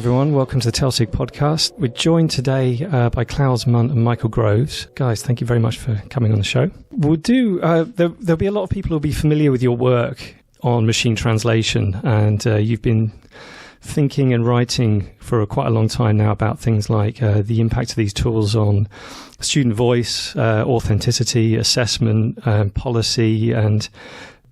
everyone. Welcome to the TELSIG Podcast. We're joined today by Klaus Mundt and Michael Groves. Guys, thank you very much for coming on the show. We'll do. There'll be a lot of people who'll be familiar with your work on machine translation, and you've been thinking and writing for quite a long time now about things like the impact of these tools on student voice, authenticity, assessment, policy, and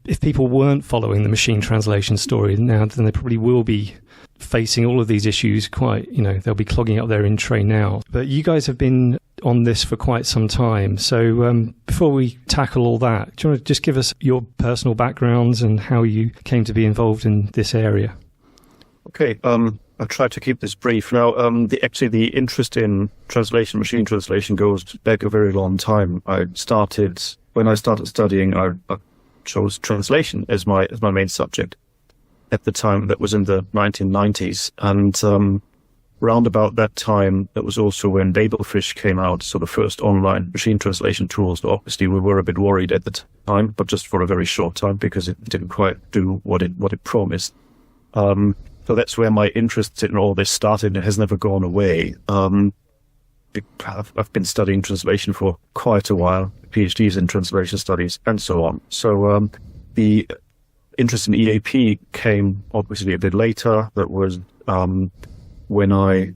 if people weren't following the machine translation story now, then they probably will be facing all of these issues quite, they'll be clogging up their in-tray now. But you guys have been on this for quite some time. So before we tackle all that, do you want to just give us your personal backgrounds and how you came to be involved in this area? Okay, I'll try to keep this brief. Now, the interest in translation, machine translation, goes back a very long time. When I started studying, I chose translation as my main subject. At the time, that was in the 1990s, and round about that time, that was also when Babel Fish came out, so the first online machine translation tools. Obviously, we were a bit worried at the time, but just for a very short time because it didn't quite do what it promised. So that's where my interest in all this started. It has never gone away. I've been studying translation for quite a while, PhDs in translation studies, and so on. So the interest in EAP came obviously a bit later. That was when I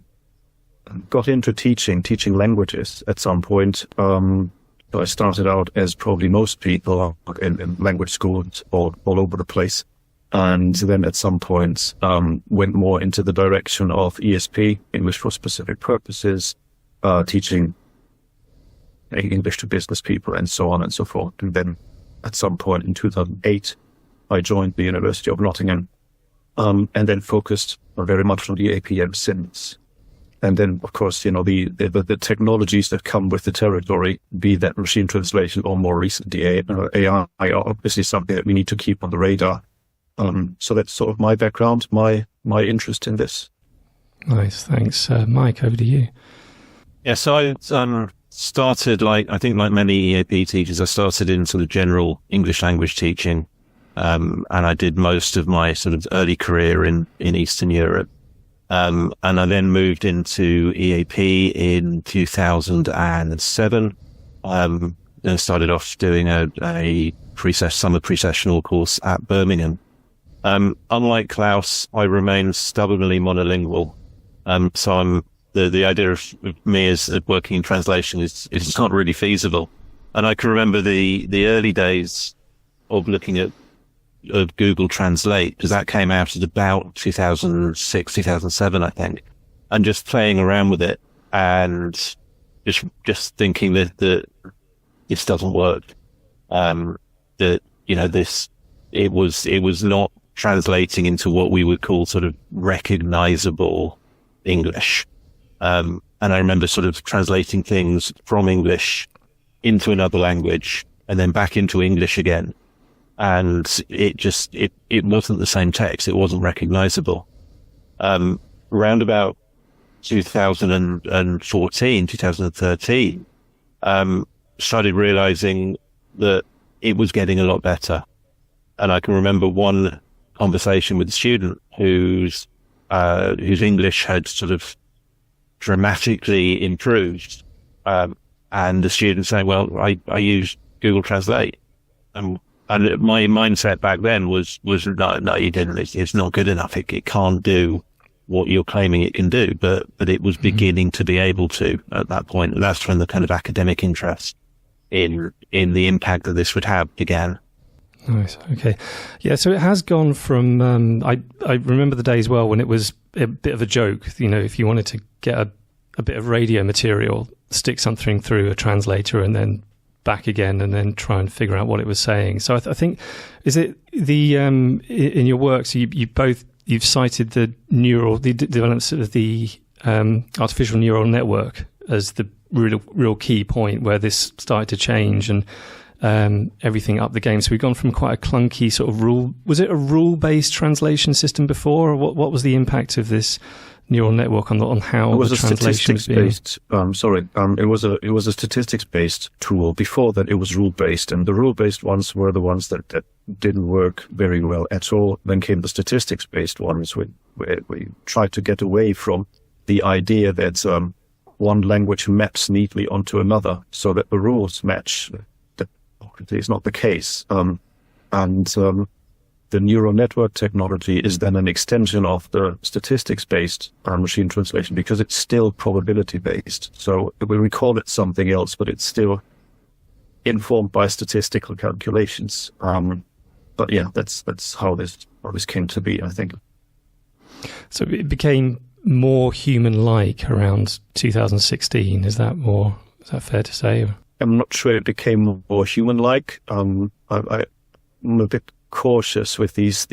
got into teaching languages at some point. So I started out, as probably most people, in language schools all over the place. And then at some point went more into the direction of ESP, English for Specific Purposes, teaching English to business people and so on and so forth. And then at some point in 2008, I joined the University of Nottingham, and then focused very much on the APM since. And then, of course, the technologies that come with the territory, be that machine translation or more recently AI, are obviously something that we need to keep on the radar. So that's sort of my background, my interest in this. Nice, thanks. Mike, over to you. Yeah, so I started, like many EAP teachers, I started in sort of general English language teaching. And I did most of my sort of early career in Eastern Europe. And I then moved into EAP in 2007. Then started off doing a summer pre-sessional course at Birmingham. Unlike Klaus, I remain stubbornly monolingual. So the idea of me as working in translation is not really feasible. And I can remember the early days of looking at Google Translate, because that came out at about 2006, 2007, I think, and just playing around with it and just thinking that this doesn't work. It was not translating into what we would call sort of recognizable English. And I remember sort of translating things from English into another language and then back into English again. And it wasn't the same text. It wasn't recognizable. Around about 2014, 2013, started realizing that it was getting a lot better. And I can remember one conversation with a student whose English had sort of dramatically improved. And the student saying, well, I use Google Translate. And my mindset back then was no, you didn't. It's not good enough. It can't do what you're claiming it can do. But it was beginning to be able to at that point. And that's when the kind of academic interest in the impact that this would have began. Nice. Okay. Yeah. So it has gone from. I remember the days well when it was a bit of a joke. If you wanted to get a bit of radio material, stick something through a translator and then back again and then try and figure out what it was saying. So I think, is it the in your work, so you've cited the development of the artificial neural network as the real key point where this started to change and everything up the game. So we've gone from quite a clunky sort of was it a rule-based translation system before, or what was the impact of this neural network on how the translation was being... It was a statistics-based tool. Before that, it was rule-based, and the rule-based ones were the ones that didn't work very well at all. Then came the statistics-based ones, where we tried to get away from the idea that one language maps neatly onto another, so that the rules match. That is not the case. The neural network technology is then an extension of the statistics-based machine translation, because it's still probability-based. So we call it something else, but it's still informed by statistical calculations. But yeah, that's how this came to be, I think. So it became more human-like around 2016. Is that fair to say? I'm not sure it became more human-like. I'm a bit cautious with these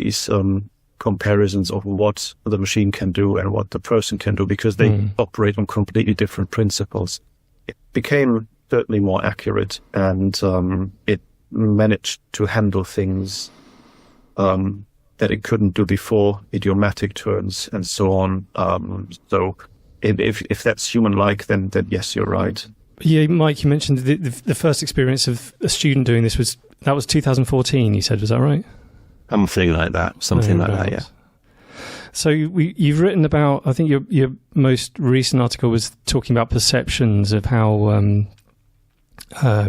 comparisons of what the machine can do and what the person can do, because they operate on completely different principles. It became certainly more accurate, and it managed to handle things that it couldn't do before, idiomatic turns and so on. So if that's human-like, then yes, you're right. Yeah, Mike, you mentioned the first experience of a student doing this was 2014, you said, was that right? Something like that, yeah. So you've written about, I think your most recent article was talking about perceptions of how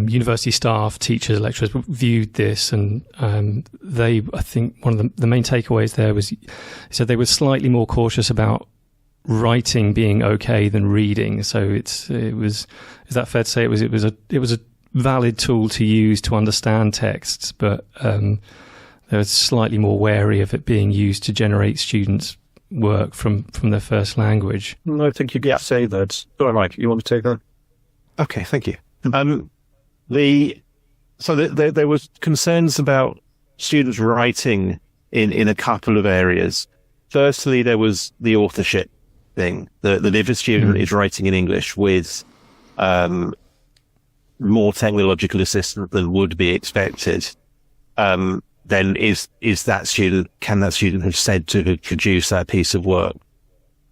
university staff, teachers, lecturers viewed this, and I think one of the main takeaways there was, you said they were slightly more cautious about writing being okay than reading. So is that fair to say it was a valid tool to use to understand texts, but they were slightly more wary of it being used to generate students' work from their first language? No, I think you can say that. Sorry, Mike, you want to take that? Okay, thank you. There was concerns about students writing in a couple of areas. Firstly, there was the authorship thing. That if a student is writing in English with more technological assistance than would be expected, then can that student have said to produce that piece of work?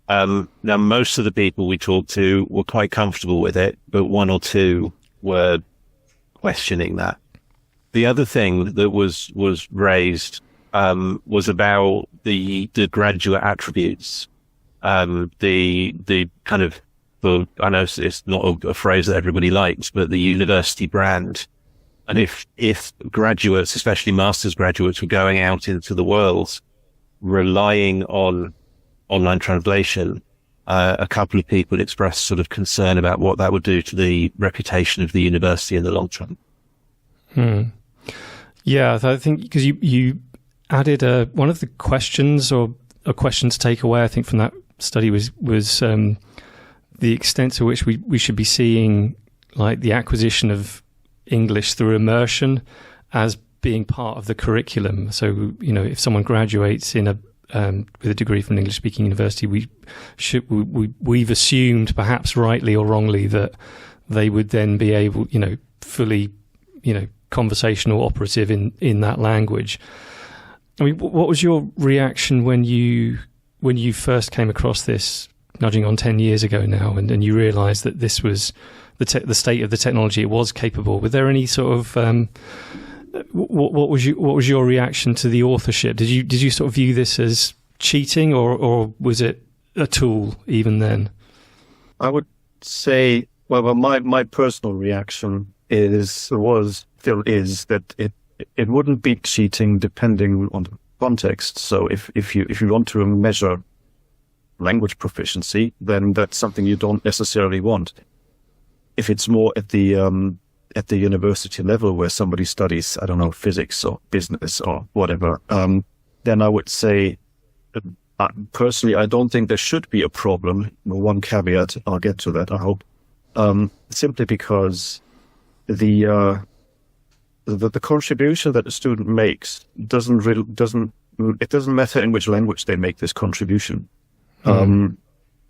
Now, most of the people we talked to were quite comfortable with it, but one or two were questioning that. The other thing that was raised was about the graduate attributes, the kind of, I know it's not a phrase that everybody likes, but the university brand. And if graduates, especially master's graduates, were going out into the world relying on online translation, a couple of people expressed sort of concern about what that would do to the reputation of the university in the long term. Yeah, I think because you added one of the questions, or a question to take away, I think, from that study was the extent to which we should be seeing like the acquisition of English through immersion as being part of the curriculum. So, if someone graduates with a degree from an English-speaking university, we've assumed, perhaps rightly or wrongly, that they would then be able, fully, conversational operative in that language. I mean, what was your reaction when you first came across this, nudging on 10 years ago now, and you realised that this was the state of the technology it was capable? Were there any sort of what was your reaction to the authorship? Did you sort of view this as cheating, or was it a tool even then? I would say, well, my personal reaction still is that it wouldn't be cheating depending on the context. So if you want to measure language proficiency, then that's something you don't necessarily want. If it's more at the university level where somebody studies, I don't know, physics or business or whatever, then I would say, personally, I don't think there should be a problem. One caveat, I'll get to that, I hope, simply because the contribution that a student makes it doesn't matter in which language they make this contribution.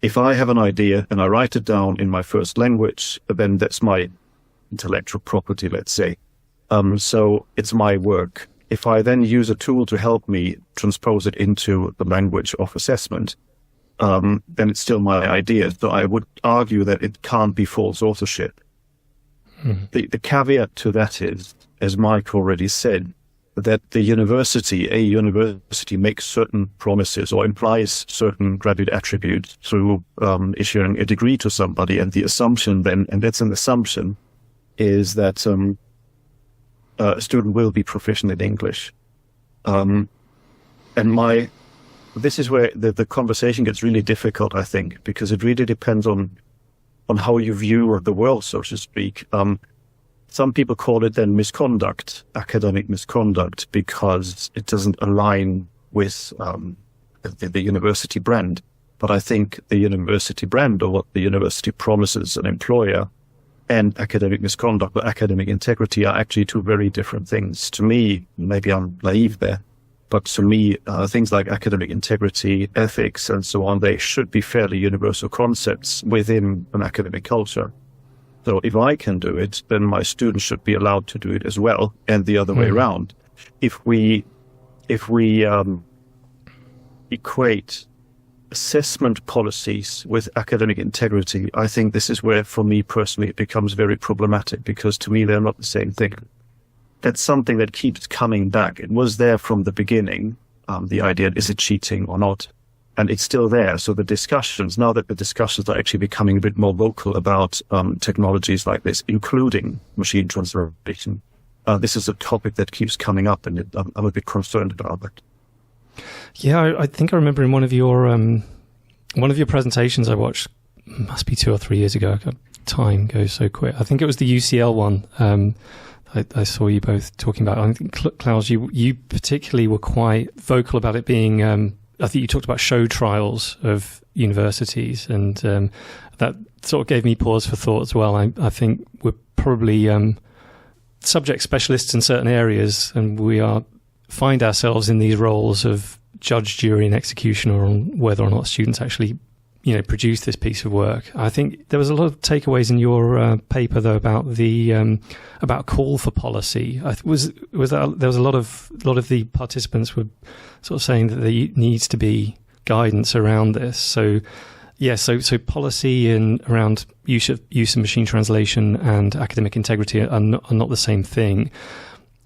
If I have an idea and I write it down in my first language, then that's my intellectual property, let's say. So it's my work. If I then use a tool to help me transpose it into the language of assessment, then it's still my idea. So I would argue that it can't be false authorship. The caveat to that is, as Mike already said, that a university makes certain promises or implies certain graduate attributes through issuing a degree to somebody, and the assumption then, and that's an assumption, is that a student will be proficient in English. This is where the conversation gets really difficult, I think, because it really depends on how you view the world, so to speak. Some people call it then misconduct, academic misconduct, because it doesn't align with the university brand. But I think the university brand, or what the university promises an employer, and academic misconduct or academic integrity are actually two very different things. To me, maybe I'm naive there, but to me, things like academic integrity, ethics, and so on, they should be fairly universal concepts within an academic culture. So if I can do it, then my students should be allowed to do it as well, and the other way around. If we equate assessment policies with academic integrity, I think this is where, for me personally, it becomes very problematic, because to me, they're not the same thing. That's something that keeps coming back. It was there from the beginning, the idea, is it cheating or not? And it's still there. So the discussions, now that the discussions are actually becoming a bit more vocal about technologies like this, including machine translation, this is a topic that keeps coming up, and I'm a bit concerned about it. Yeah, I think I remember in one of your presentations I watched, must be 2 or 3 years ago. Time goes so quick. I think it was the UCL one. I saw you both talking about. I think, Klaus, you particularly were quite vocal about it being. I think you talked about show trials of universities, and that sort of gave me pause for thought as well. I think we're probably subject specialists in certain areas, and we find ourselves in these roles of judge, jury, and executioner on whether or not students actually, produce this piece of work. I think there was a lot of takeaways in your paper, though, about the about call for policy. Was that there was a lot of the participants were sort of saying that there needs to be guidance around this. So policy and around use of machine translation and academic integrity are not the same thing.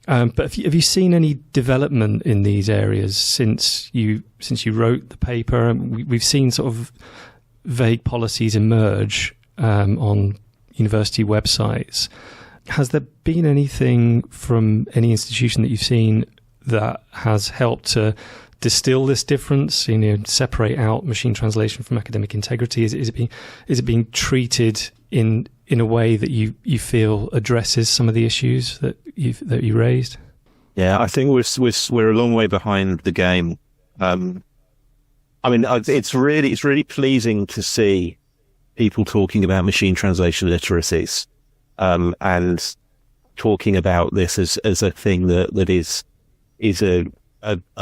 But have you seen any development in these areas since you wrote the paper? We've seen sort of vague policies emerge on university websites. Has there been anything from any institution that you've seen that has helped to distill this difference, separate out machine translation from academic integrity? Is it being treated in a way that you feel addresses some of the issues that you raised? Yeah, I think we're a long way behind the game. It's really pleasing to see people talking about machine translation literacies, and talking about this as a thing that is a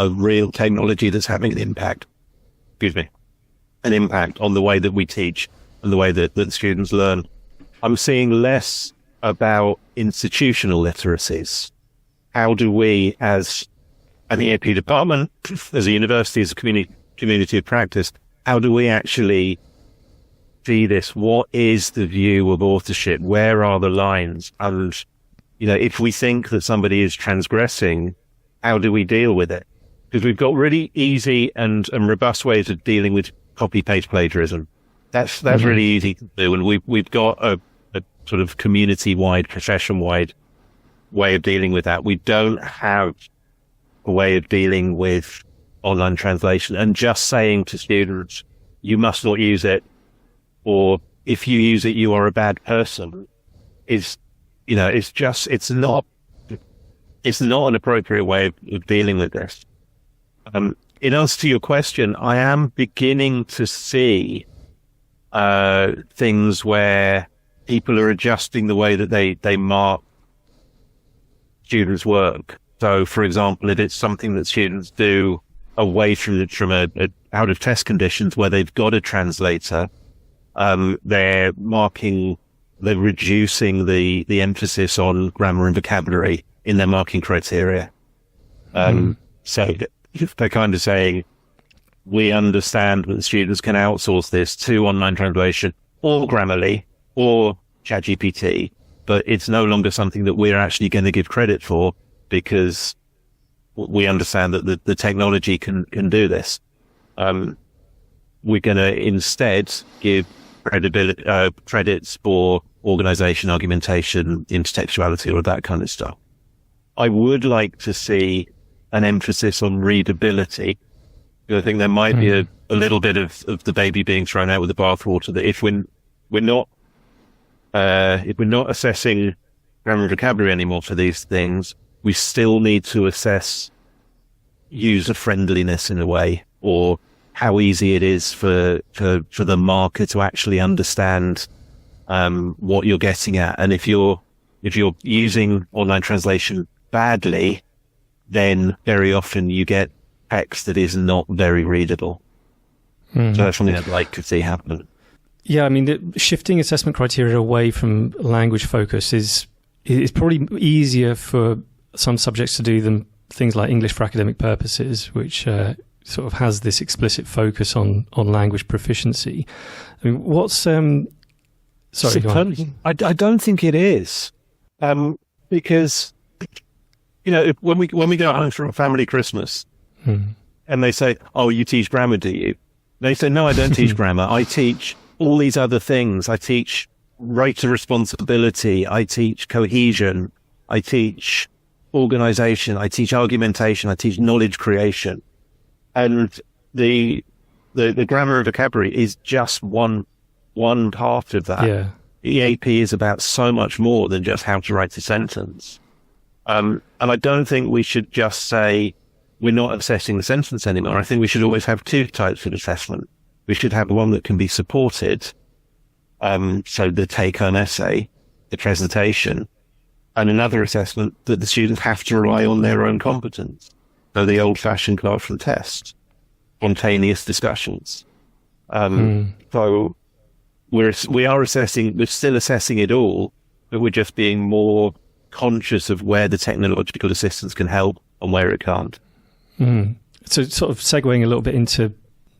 real technology that's having an impact. An impact on the way that we teach and the way that students learn. I'm seeing less about institutional literacies. How do we, as an EAP department, as a university, as a community of practice, how do we actually see this? What is the view of authorship? Where are the lines? And, if we think that somebody is transgressing, how do we deal with it? Because we've got really easy and robust ways of dealing with copy-paste plagiarism. That's really easy to do. And we've got a sort of community-wide, profession-wide way of dealing with that. We don't have a way of dealing with online translation, and just saying to students, you must not use it, or if you use it, you are a bad person, it's not an appropriate way of dealing with this. In answer to your question, I am beginning to see things where people are adjusting the way that they mark students' work. So, for example, if it's something that students do away from out of test conditions where they've got a translator, they're reducing the emphasis on grammar and vocabulary in their marking criteria. So they're kind of saying, we understand that the students can outsource this to online translation or Grammarly or ChatGPT, but it's no longer something that we're actually going to give credit for because we understand that the technology can do this. We're going to instead give credits for organization, argumentation, intertextuality, or that kind of stuff. I would like to see an emphasis on readability. I think there might be a little bit of the baby being thrown out with the bathwater, that if we're not assessing grammar and vocabulary anymore for these things, we still need to assess user friendliness in a way, or how easy it is for the marker to actually understand what you're getting at. And if you're using online translation badly, then very often you get text that is not very readable. So that's something I'd like to see happen. Yeah, I mean, shifting assessment criteria away from language focus is probably easier for some subjects to do than things like English for academic purposes, which sort of has this explicit focus on language proficiency. I mean, what's sorry, I don't think it is, because when we go home for a family Christmas, and they say, "Oh, you teach grammar, do you?" They say, "No, I don't teach grammar. I teach all these other things. I teach right to responsibility. I teach cohesion. I teach organization. I teach argumentation. I teach knowledge creation." And the grammar and vocabulary is just one part of that. Yeah. EAP is about so much more than just how to write a sentence. And I don't think we should just say we're not assessing the sentence anymore. I think we should always have two types of assessment. We should have one that can be supported, so the take-home essay, the presentation, and another assessment that the students have to rely on their own competence. So the old-fashioned classroom test, spontaneous discussions. So we're still assessing it all, but we're just being more conscious of where the technological assistance can help and where it can't. So sort of segueing a little bit into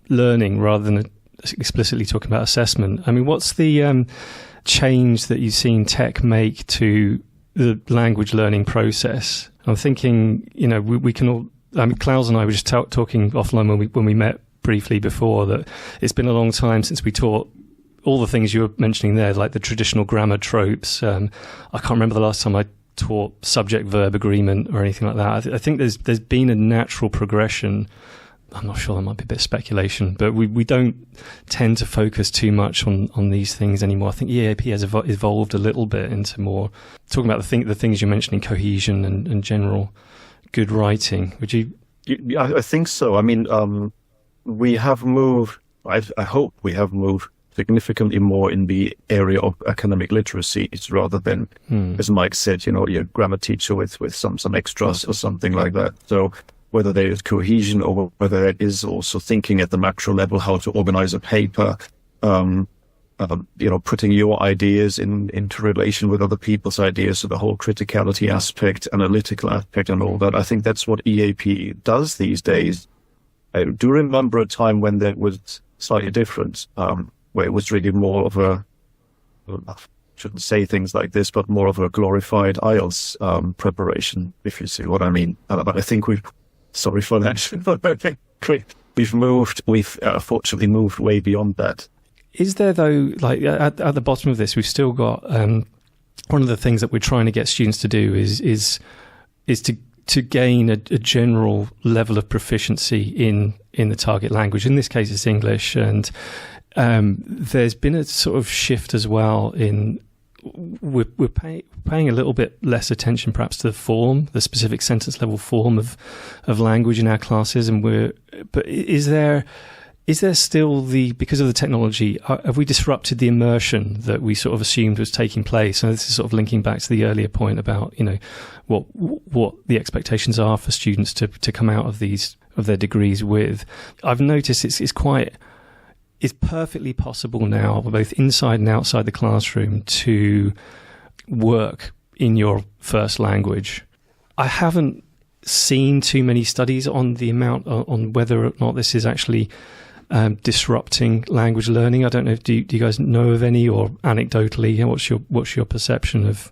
learning rather than explicitly talking about assessment. I mean, what's the change that you've seen tech make to the language learning process? I'm thinking, we can all, I mean, Klaus and I were just talking offline when we met briefly before, that it's been a long time since we taught all the things you were mentioning there, like the traditional grammar tropes. I can't remember the last time I taught subject-verb agreement or anything like that. I think there's been a natural progression. I'm not sure, that might be a bit of speculation, but we don't tend to focus too much on these things anymore. I think EAP has evolved a little bit into more talking about the things you mentioned in cohesion and general good writing. Would you? Yeah, I think so. I mean, we have moved, I hope we have moved significantly more in the area of academic literacy rather than, as Mike said, your grammar teacher with some extras or something like that. So whether there is cohesion or whether it is also thinking at the macro level, how to organize a paper, putting your ideas into relation with other people's ideas. So the whole criticality aspect, analytical aspect and all that. I think that's what EAP does these days. I do remember a time when that was slightly different, where it was really more of I shouldn't say things like this, but more of a glorified IELTS preparation, if you see what I mean. But I think sorry for that. We've fortunately moved way beyond that. Is there, though, like at the bottom of this, we've still got one of the things that we're trying to get students to do is to gain a general level of proficiency in the target language. In this case, it's English, and there's been a sort of shift as well in we're paying a little bit less attention perhaps to the form, the specific sentence level form of language in our classes, but is there still because of the technology, have we disrupted the immersion that we sort of assumed was taking place? And this is sort of linking back to the earlier point about, what the expectations are for students to come out of their degrees with. I've noticed it's perfectly possible now, both inside and outside the classroom, to work in your first language. I haven't seen too many studies on the amount on whether or not this is actually disrupting language learning? I don't know. Do you guys know of any, or anecdotally, what's your perception of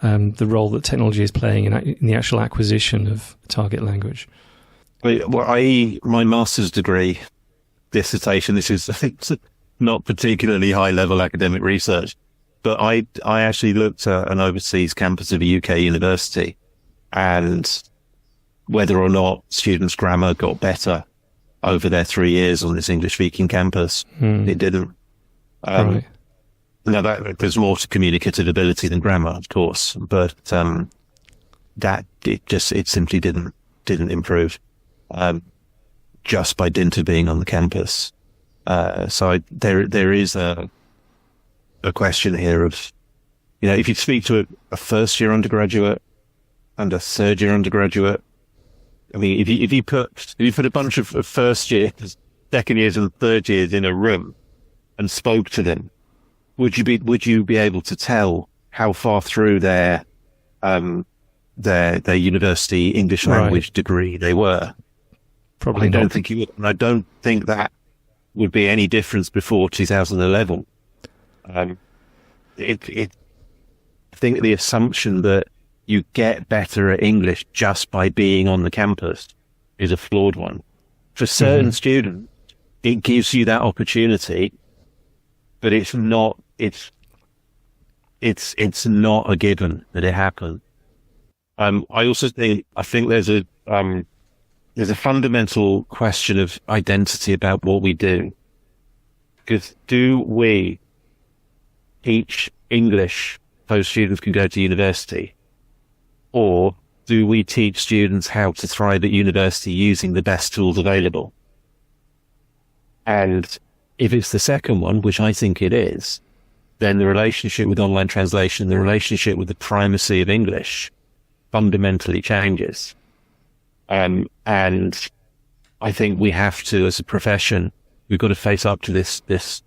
the role that technology is playing in the actual acquisition of target language? Well, my master's degree dissertation, this is not particularly high level academic research, but I actually looked at an overseas campus of a UK university and whether or not students' grammar got better over their 3 years on this English-speaking campus. It didn't. Right. Now, there's more to communicative ability than grammar, of course, but it simply didn't improve just by dint of being on the campus. So there is a question here of, if you speak to a first-year undergraduate and a third-year undergraduate, I mean, if you put a bunch of first years, second years, and third years in a room and spoke to them, would you be able to tell how far through their university English language degree they were? Probably I don't not. think you would, and I don't think that would be any difference before 2011. I think the assumption that you get better at English just by being on the campus is a flawed one. For certain students, it gives you that opportunity, but it's not a given that it happens. I think there's a fundamental question of identity about what we do. Because do we teach English so students can go to university? Or do we teach students how to thrive at university using the best tools available? And if it's the second one, which I think it is, then the relationship with online translation, the relationship with the primacy of English fundamentally changes. And I think we have to, as a profession, we've got to face up to this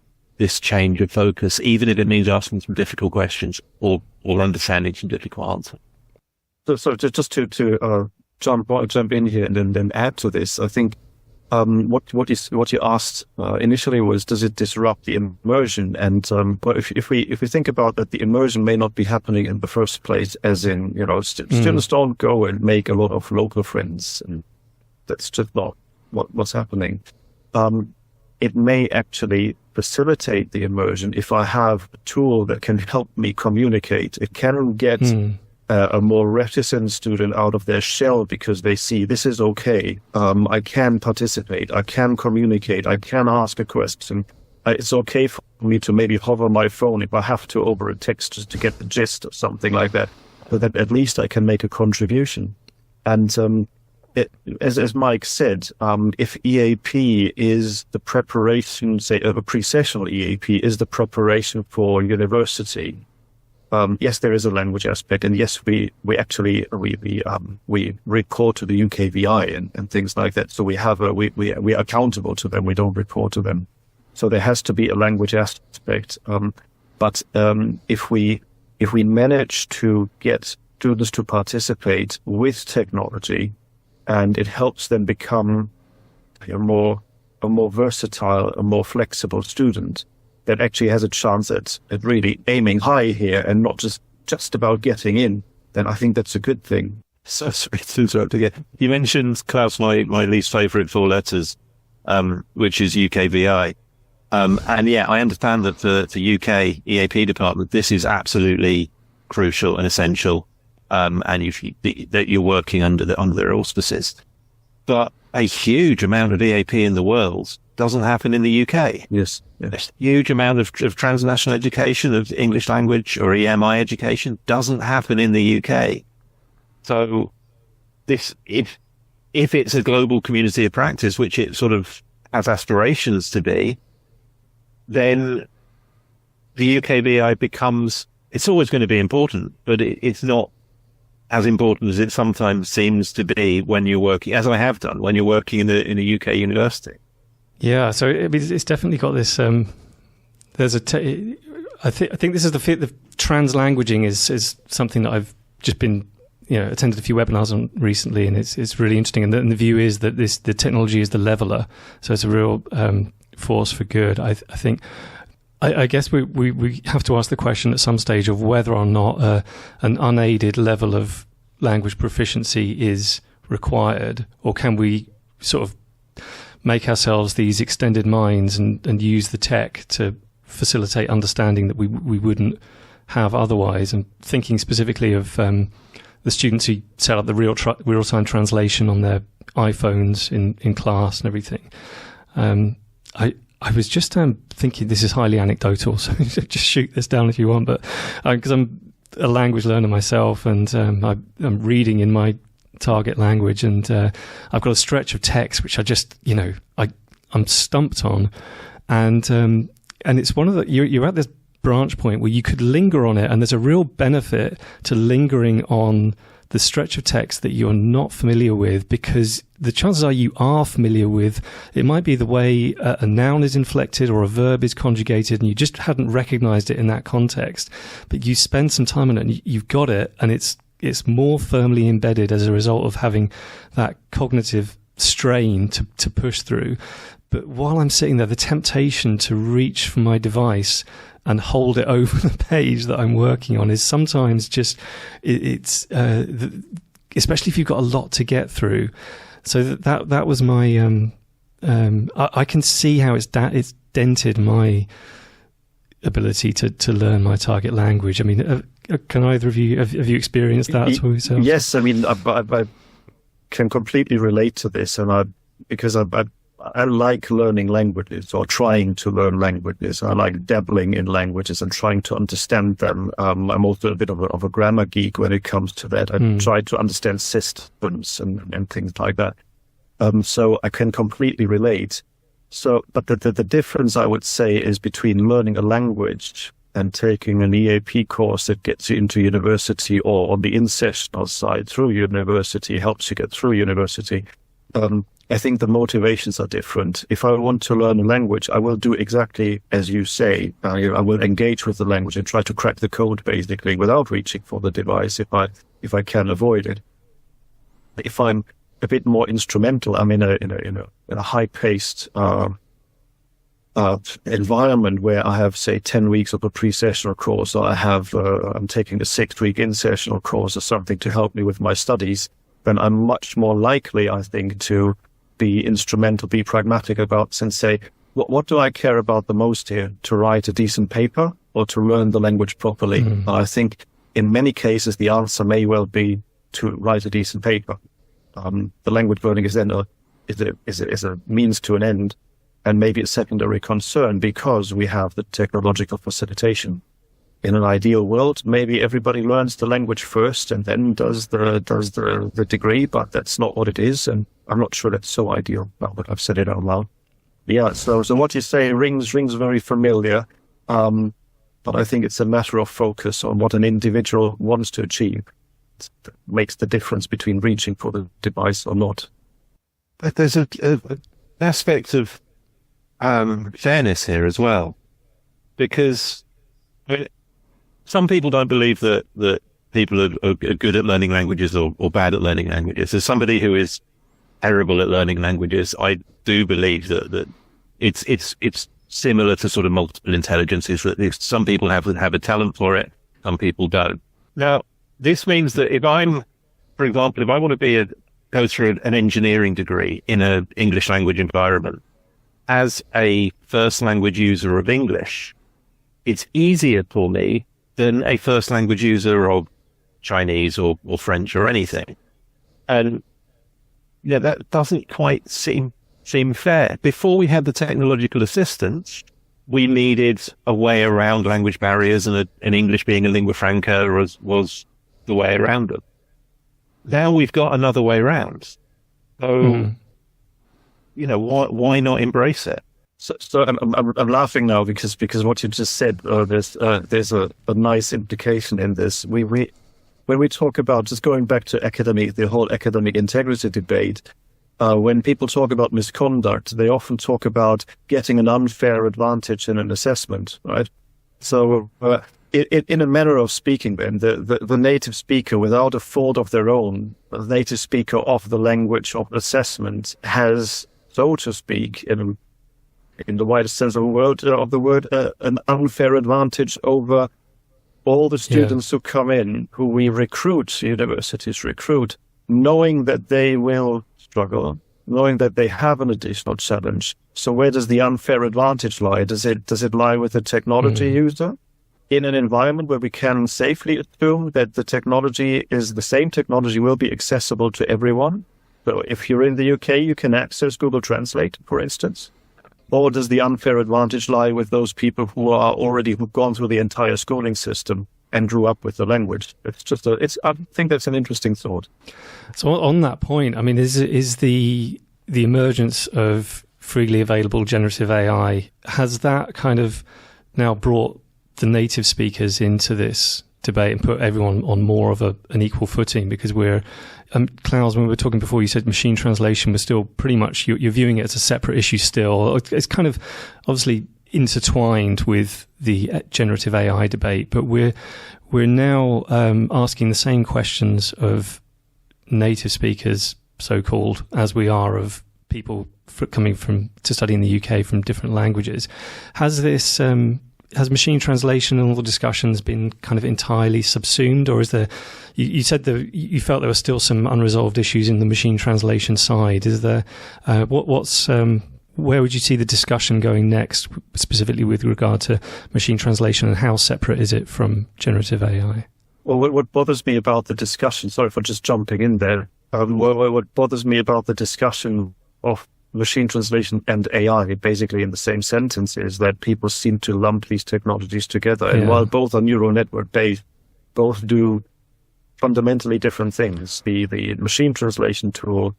change of focus, even if it means asking some difficult questions or understanding some difficult answers. So just to jump in here and then add to this, I think what you asked initially was, does it disrupt the immersion? And but if we think about that, the immersion may not be happening in the first place, as in students don't go and make a lot of local friends, and that's just not what's happening. It may actually facilitate the immersion if I have a tool that can help me communicate. It can get a more reticent student out of their shell because they see this is okay. I can participate. I can communicate. I can ask a question. It's okay for me to maybe hover my phone if I have to over a text just to get the gist or something like that. But that at least I can make a contribution. And as Mike said, if EAP is the preparation, say, of a pre-sessional EAP is the preparation for university. Yes, there is a language aspect, and yes, we actually report to the UKVI and things like that. So we are accountable to them. We don't report to them. So there has to be a language aspect. But if we manage to get students to participate with technology, and it helps them become a more versatile, a more flexible student, that actually has a chance at really aiming high here and not just about getting in, then I think that's a good thing. So sorry to interrupt again. You mentioned, Klaus, my least favourite 4 letters, which is UKVI. And yeah, I understand that for the UK EAP department, this is absolutely crucial and essential. And that you're working under their auspices. But a huge amount of EAP in the world doesn't happen in the UK. Yes. A huge amount of transnational education, of English language or EMI education, doesn't happen in the UK. So this, if it's a global community of practice, which it sort of has aspirations to be, then the UKVI becomes, it's always going to be important, but it's not as important as it sometimes seems to be when you're working, as I have done, when you're working in a UK university. Yeah, so it's definitely got this. There's I think this is the translanguaging is something that I've just been attended a few webinars on recently, and it's really interesting. And the view is that the technology is the leveler, so it's a real force for good. I think. I guess we have to ask the question at some stage of whether or not an unaided level of language proficiency is required, or can we sort of make ourselves these extended minds and use the tech to facilitate understanding that we wouldn't have otherwise. And thinking specifically of the students who set up the real-time translation on their iPhones in class and everything. I was just thinking, this is highly anecdotal, so just shoot this down if you want, but because I'm a language learner myself, and I'm reading in my target language, and I've got a stretch of text which I just, I'm stumped on, and it's one of the, you're at this branch point where you could linger on it, and there's a real benefit to lingering on the stretch of text that you're not familiar with, because the chances are you are familiar with, it might be the way a noun is inflected or a verb is conjugated, and you just hadn't recognized it in that context, but you spend some time on it and you've got it, and it's more firmly embedded as a result of having that cognitive strain to push through. But while I'm sitting there, the temptation to reach for my device and hold it over the page that I'm working on is sometimes just, it's especially if you've got a lot to get through. So that was my, I can see how it's dented my ability to learn my target language. I mean, can either of you, have you experienced that at all yourself? Yes, I mean, I can completely relate to this, and because I like learning languages, or trying to learn languages. I like dabbling in languages and trying to understand them. I'm also a bit of a grammar geek when it comes to that. I try to understand systems and things like that. So I can completely relate. So, but the difference, I would say, is between learning a language and taking an EAP course that gets you into university, or on the in-sessional side through university, helps you get through university. I think the motivations are different. If I want to learn a language, I will do exactly as you say. I will engage with the language and try to crack the code, basically, without reaching for the device if I can avoid it. If I'm a bit more instrumental, I'm in a high-paced environment where I have, say, 10 weeks of a pre-sessional course, or I'm taking a 6-week in-sessional course or something to help me with my studies, then I'm much more likely, I think, to be instrumental, be pragmatic about, and say, what do I care about the most here? To write a decent paper or to learn the language properly? I think in many cases the answer may well be to write a decent paper. The language learning is then is a means to an end, and maybe a secondary concern because we have the technological facilitation. In an ideal world, maybe everybody learns the language first and then does the degree, but that's not what it is, and I'm not sure that's so ideal. Now that I've said it out loud, yeah. So what you say rings very familiar, but I think it's a matter of focus on what an individual wants to achieve. It makes the difference between reaching for the device or not. But there's an aspect of fairness here as well, because some people don't believe that people are good at learning languages or bad at learning languages. As somebody who is terrible at learning languages, I do believe that it's similar to sort of multiple intelligences, that some people have a talent for it, some people don't. Now, this means that if for example, if I want to go through an engineering degree in an English language environment, as a first language user of English, it's easier for me than a first language user of Chinese or French or anything. And yeah, that doesn't quite seem fair. Before we had the technological assistance, we needed a way around language barriers, and English being a lingua franca was the way around them. Now we've got another way around. So, why not embrace it? So I'm laughing now because what you just said, there's a nice implication in this. When we talk about, just going back to the whole academic integrity debate, when people talk about misconduct, they often talk about getting an unfair advantage in an assessment, right? So in a manner of speaking, then the native speaker, without a fault of their own, the native speaker of the language of assessment has, so to speak, in the widest sense of the word, an unfair advantage over all the students who come in, who we recruit, universities recruit, knowing that they will struggle, knowing that they have an additional challenge. So where does the unfair advantage lie? Does it lie with the technology user? In an environment where we can safely assume that the same technology will be accessible to everyone. So if you're in the UK, you can access Google Translate, for instance. Or does the unfair advantage lie with those people who've gone through the entire schooling system and grew up with the language? I think that's an interesting thought. So on that point, I mean, is the emergence of freely available generative AI, has that kind of now brought the native speakers into this debate and put everyone on more of an equal footing? Because Klaus, when we were talking before, you said machine translation was still pretty much, you're viewing it as a separate issue still. It's kind of obviously intertwined with the generative AI debate, but we're now asking the same questions of native speakers, so-called, as we are of people coming to study in the UK from different languages. Has machine translation and all the discussions been kind of entirely subsumed, or is there? You said that you felt there were still some unresolved issues in the machine translation side. Is there? Where would you see the discussion going next, specifically with regard to machine translation, and how separate is it from generative AI? Well, what bothers me about the discussion, sorry for just jumping in there, what bothers me about the discussion of machine translation and AI, basically in the same sentence, is that people seem to lump these technologies together. And while both are neural network based, both do fundamentally different things. The machine translation tool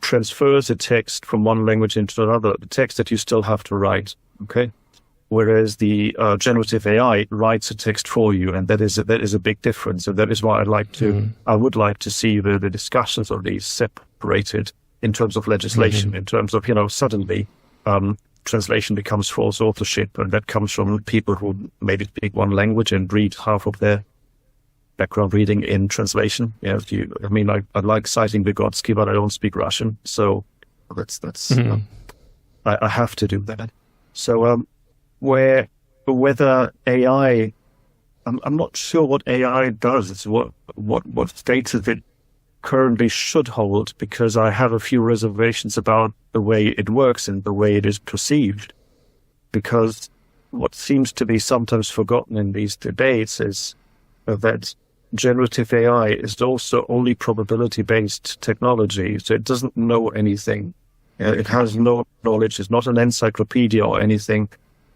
transfers a text from one language into another, the text that you still have to write, okay? Whereas the generative AI writes a text for you, and that is a big difference. And that is why I would like to see the discussions of these separated in terms of legislation, in terms of, suddenly translation becomes false authorship, and that comes from people who maybe speak one language and read half of their background reading in translation. I like citing Vygotsky, but I don't speak Russian, so that's I have to do that. So whether AI, I'm not sure what AI does. It's what status it currently should hold, because I have a few reservations about the way it works and the way it is perceived. Because what seems to be sometimes forgotten in these debates is that generative AI is also only probability-based technology, so it doesn't know anything. It has no knowledge. It's not an encyclopedia or anything.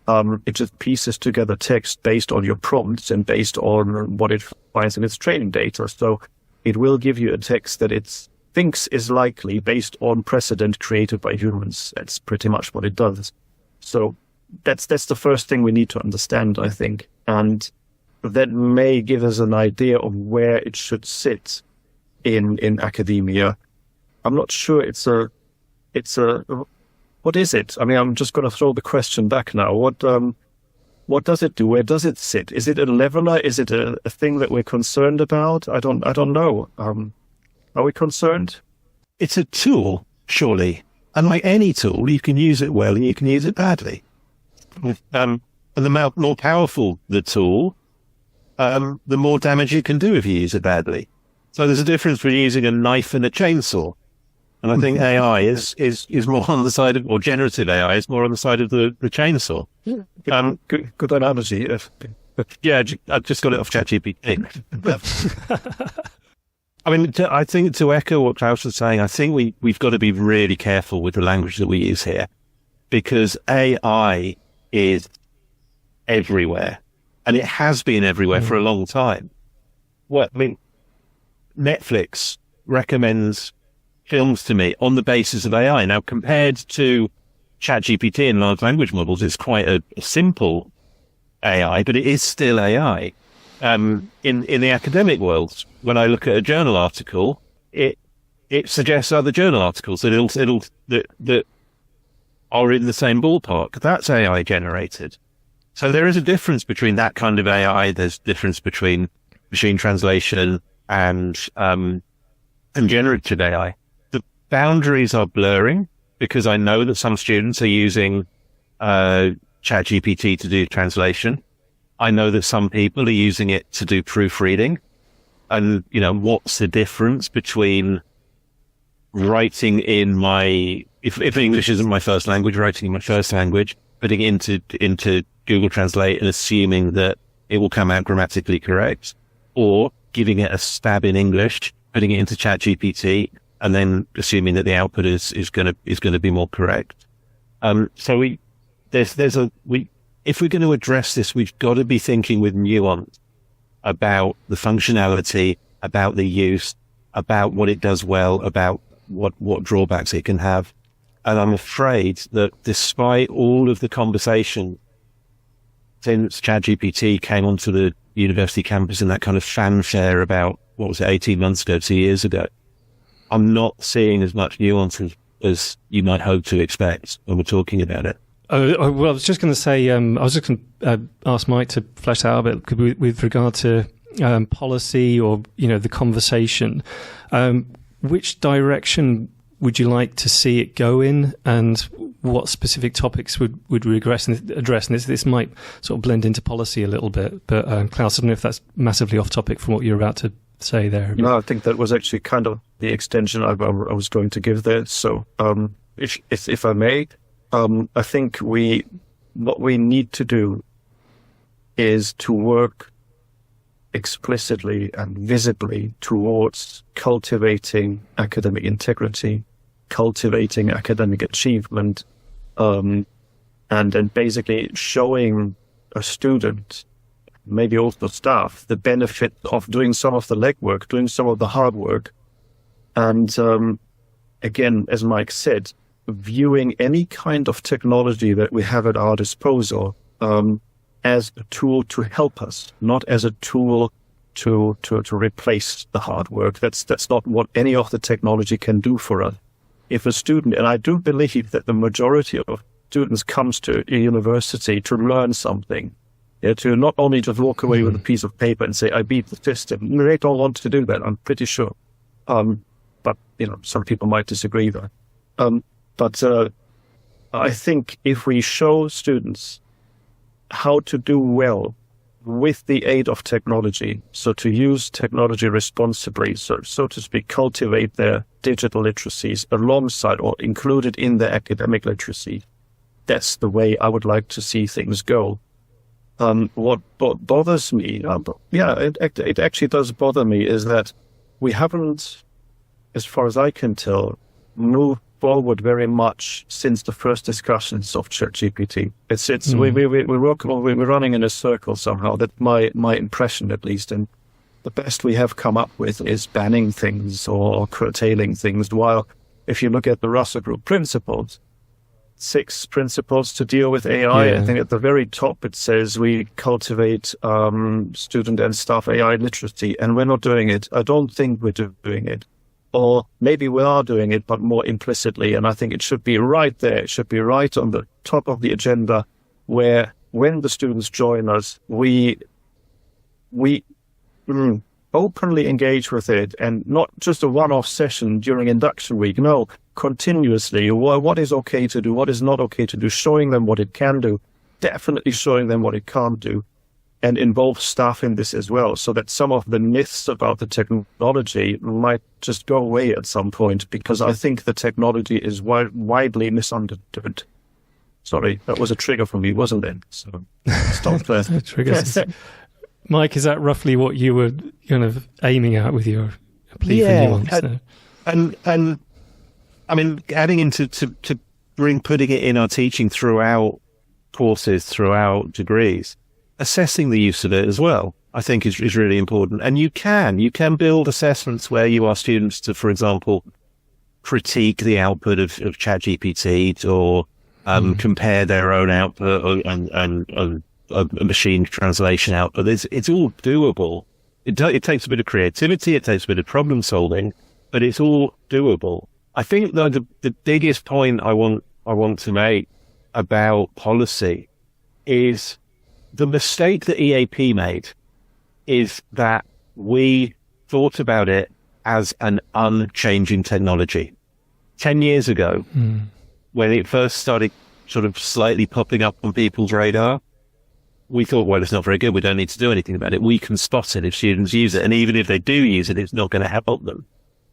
It just pieces together text based on your prompts and based on what it finds in its training data. So it will give you a text that it thinks is likely based on precedent created by humans. That's pretty much what it does. So that's the first thing we need to understand, I think. And that may give us an idea of where it should sit in academia. I'm not sure what is it? I mean, I'm just going to throw the question back now. What does it do? Where does it sit? Is it a leveler? Is it a thing that we're concerned about? I don't know. Are we concerned? It's a tool, surely. And like any tool, you can use it well and you can use it badly. And the more powerful the tool, the more damage you can do if you use it badly. So there's a difference between using a knife and a chainsaw. And I think AI is more on the side of, or generative AI is more on the side of the chainsaw. Good analogy. Yeah, I just got it off ChatGPT. I mean, I think to echo what Klaus was saying, I think we've got to be really careful with the language that we use here, because AI is everywhere, and it has been everywhere for a long time. Well, I mean, Netflix recommends films to me on the basis of AI. Now, compared to ChatGPT and large language models, it's quite a simple AI, but it is still AI. In the academic world, when I look at a journal article, it suggests other journal articles that are in the same ballpark. That's AI generated. So there is a difference between that kind of AI. There's a difference between machine translation and generative AI. The boundaries are blurring because I know that some students are using ChatGPT to do translation. I know that some people are using it to do proofreading. And, what's the difference between writing in if English isn't my first language, writing in my first language, putting it into Google Translate and assuming that it will come out grammatically correct, or giving it a stab in English, putting it into ChatGPT, and then assuming that the output is going to be more correct. So if we're going to address this, we've got to be thinking with nuance about the functionality, about the use, about what it does well, about what drawbacks it can have. And I'm afraid that despite all of the conversation since ChatGPT came onto the university campus and that kind of fanfare about, 18 months ago, 2 years ago, I'm not seeing as much nuance as you might hope to expect when we're talking about it. Well, I was just going to say, I was just going to ask Mike to flesh that out a bit with regard to policy or, the conversation. Which direction would you like to see it go in, and what specific topics would we address? And this might sort of blend into policy a little bit, but Klaus, I don't know if that's massively off topic from what you're about to say there. No, I think that was actually kind of the extension I was going to give there. So, if I may, I think what we need to do is to work explicitly and visibly towards cultivating academic integrity, cultivating academic achievement, and basically showing a student, maybe also staff, the benefit of doing some of the legwork, doing some of the hard work. And again, as Mike said, viewing any kind of technology that we have at our disposal as a tool to help us, not as a tool to replace the hard work. That's not what any of the technology can do for us. If a student, and I do believe that the majority of students comes to a university to learn something, to not only just walk away with a piece of paper and say, I beat the system. They don't want to do that, I'm pretty sure. But, some people might disagree there. But I think if we show students how to do well with the aid of technology, so to use technology responsibly, so to speak, cultivate their digital literacies alongside or included in their academic literacy, that's the way I would like to see things go. What bothers me, it actually does bother me, is that we haven't, as far as I can tell, moved forward very much since the first discussions of ChatGPT. We're running in a circle somehow. That's my impression, at least. And the best we have come up with is banning things or curtailing things. While if you look at the Russell Group principles, 6 principles to deal with AI, I think at the very top it says we cultivate student and staff AI literacy, and we're not doing it. I don't think we're doing it. Or maybe we are doing it, but more implicitly. And I think it should be right there. It should be right on the top of the agenda, where when the students join us, we openly engage with it, and not just a one-off session during induction week. No, continuously. What is okay to do? What is not okay to do? Showing them what it can do. Definitely showing them what it can't do. And involve staff in this as well, so that some of the myths about the technology might just go away at some point, because I think the technology is widely misunderstood. Sorry, that was a trigger for me, wasn't it? So stop there. Triggers. Mike, is that roughly what you were kind of aiming at with your plea for nuance? And I mean, adding into putting it in our teaching throughout courses, throughout degrees. Assessing the use of it as well, I think is really important. And you can build assessments where you ask students to, for example, critique the output of ChatGPT or compare their own output and a machine translation output. It's all doable. It takes a bit of creativity, it takes a bit of problem solving, but it's all doable. I think though the biggest point I want to make about policy is the mistake that EAP made is that we thought about it as an unchanging technology. 10 years ago, when it first started sort of slightly popping up on people's radar, we thought, well, it's not very good. We don't need to do anything about it. We can spot it if students use it. And even if they do use it, it's not going to help them.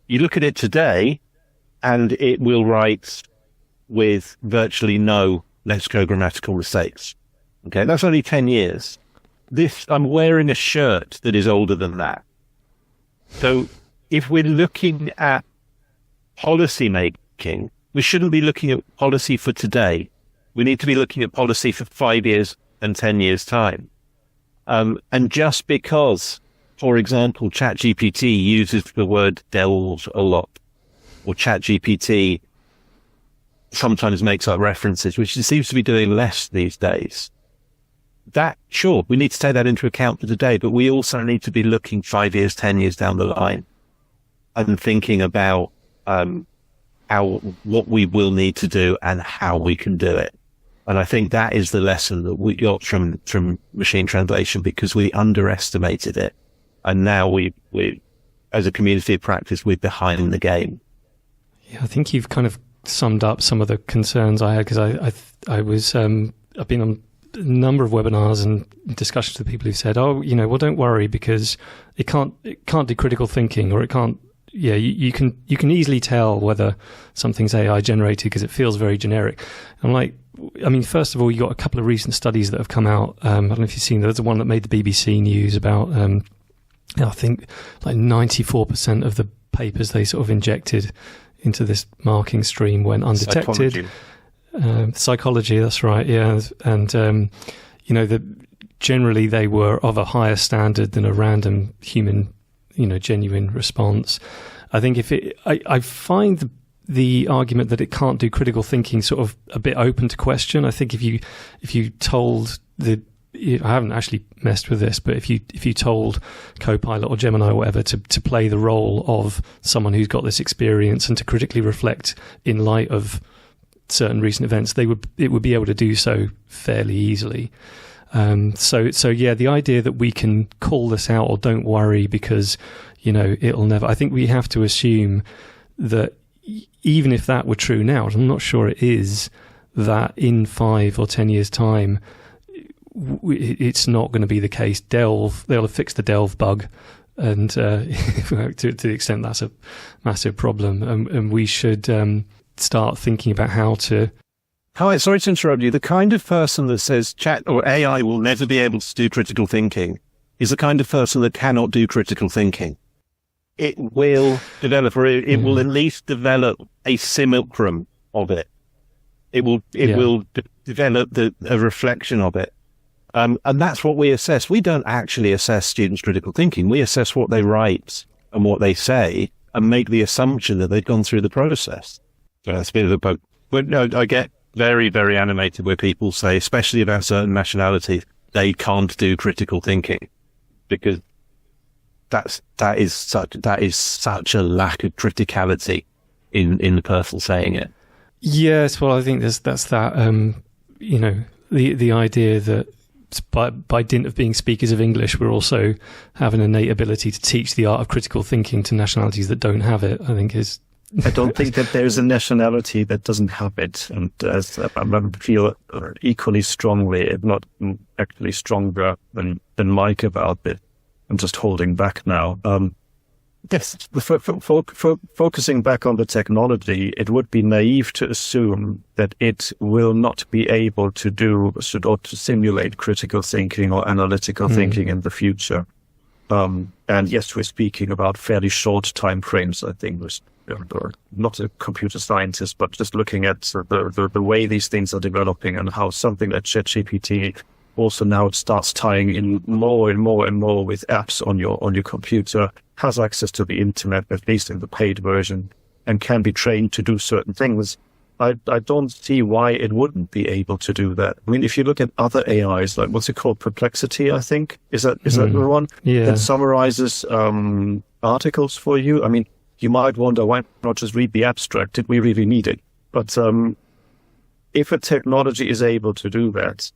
You look at it today, and it will write with virtually no lexicogrammatical mistakes. Okay, that's only 10 years. I'm wearing a shirt that is older than that. So if we're looking at policy making, we shouldn't be looking at policy for today. We need to be looking at policy for 5 years and 10 years' time. And just because, for example, ChatGPT uses the word delve a lot, or ChatGPT sometimes makes up references, which it seems to be doing less these days. Sure, we need to take that into account for today, but we also need to be looking 5 years, 10 years down the line and thinking about what we will need to do and how we can do it. And I think that is the lesson that we got from machine translation, because we underestimated it. And now we as a community of practice, we're behind the game. Yeah, I think you've kind of summed up some of the concerns I had, because I've been on a number of webinars and discussions with people who've said, well, don't worry, because it can't do critical thinking, or it can't. Yeah, you can easily tell whether something's AI generated because it feels very generic. I'm like, first of all, you got a couple of recent studies that have come out. I don't know if you've seen. There's one that made the BBC news about, I think, like 94% of the papers they sort of injected into this marking stream went undetected. Psychology, that's right. Yeah, and generally they were of a higher standard than a random human, genuine response. I think I find the argument that it can't do critical thinking sort of a bit open to question. I think if you told I haven't actually messed with this, but if you told Copilot or Gemini or whatever to play the role of someone who's got this experience and to critically reflect in light of certain recent events, it would be able to do so fairly easily. So yeah, the idea that we can call this out or don't worry because it'll never. I think we have to assume that even if that were true now, I'm not sure it is, that in 5 or 10 years' time, it's not going to be the case. They'll have fixed the delve bug, and to the extent that's a massive problem, and we should start thinking about how to. Hi, sorry to interrupt you. The kind of person that says chat or AI will never be able to do critical thinking is the kind of person that cannot do critical thinking. It will develop, or it will at least develop a simulacrum of it. It will develop a reflection of it. And that's what we assess. We don't actually assess students' critical thinking. We assess what they write and what they say and make the assumption that they've gone through the process. So that's a bit of a poke. But no, I get very, very animated where people say, especially about certain nationalities, they can't do critical thinking because that is such a lack of criticality in the person saying it. Yes, well, I think that's that. The idea that by dint of being speakers of English, we're also have an innate ability to teach the art of critical thinking to nationalities that don't have it. I think is. I don't think that there's a nationality that doesn't have it, and I feel equally strongly, if not actually stronger than Mike about it. I'm just holding back now. Yes, focusing back on the technology, it would be naive to assume that it will not be able to do or to simulate critical thinking or analytical thinking in the future. And yes, we're speaking about fairly short time frames, I think. Not a computer scientist, but just looking at the way these things are developing and how something like ChatGPT also now it starts tying in more and more and more with apps on your computer, has access to the internet, at least in the paid version, and can be trained to do certain things. I don't see why it wouldn't be able to do that. I mean, if you look at other AIs, like what's it called, Perplexity, I think, is that the one that summarizes articles for you? I mean, you might wonder, why not just read the abstract? Did we really need it? But if a technology is able to do that,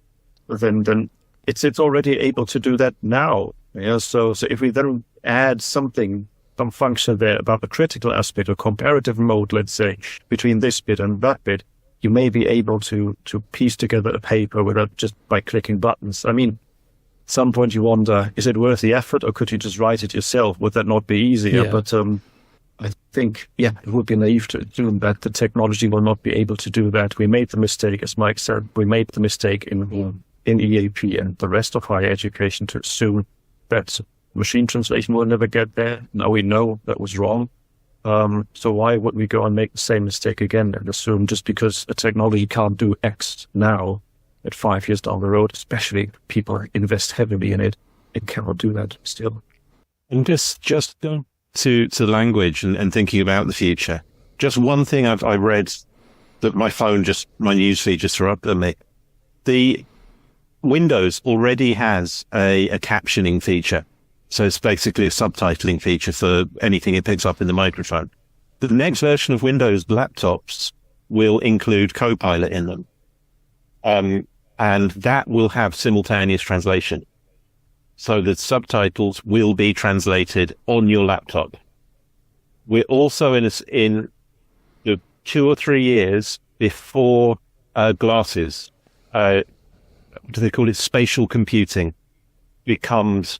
then it's already able to do that now. Yeah, so if we then add some function there about the critical aspect or comparative mode, let's say, between this bit and that bit, you may be able to piece together a paper without just by clicking buttons. I mean, at some point you wonder, is it worth the effort, or could you just write it yourself? Would that not be easier? Yeah. But I think, it would be naive to assume that the technology will not be able to do that. We made the mistake, as Mike said, we made the mistake in EAP and the rest of higher education to assume that machine translation will never get there. Now we know that was wrong. So why would we go and make the same mistake again and assume just because a technology can't do X now, at 5 years down the road, especially if people invest heavily in it, it cannot do that still. And just go to language and thinking about the future. Just one thing I read that my newsfeed just threw up at me. The Windows already has a captioning feature. So it's basically a subtitling feature for anything it picks up in the microphone. The next version of Windows laptops will include Copilot in them. And that will have simultaneous translation. So the subtitles will be translated on your laptop. We're also in the 2 or 3 years before glasses, what do they call it? Spatial computing becomes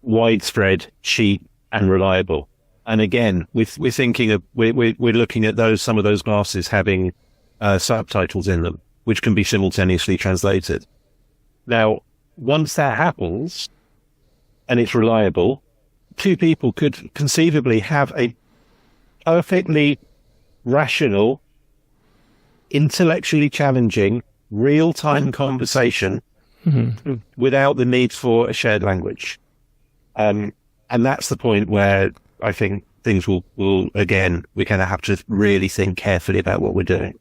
widespread, cheap, and reliable. And again, we're thinking we're looking at some of those glasses having subtitles in them, which can be simultaneously translated. Now, once that happens, and it's reliable, 2 people could conceivably have a perfectly rational, intellectually challenging, real-time conversation without the need for a shared language. And that's the point where I think things will again, we're going to have to really think carefully about what we're doing.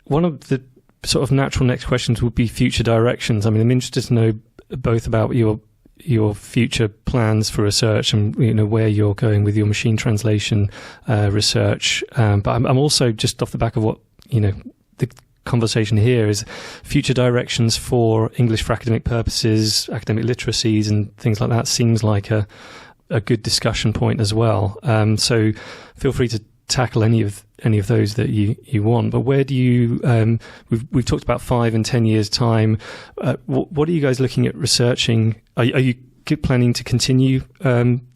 One of the sort of natural next questions would be future directions. I mean, I'm interested to know both about your future plans for research and where you're going with your machine translation research. But I'm also, just off the back of what the conversation here, is future directions for English for academic purposes, academic literacies, and things like that. Seems like a good discussion point as well. So feel free to tackle any of those that you want. But where do you? We've talked about 5 and 10 years time. What are you guys looking at researching? Are you planning to continue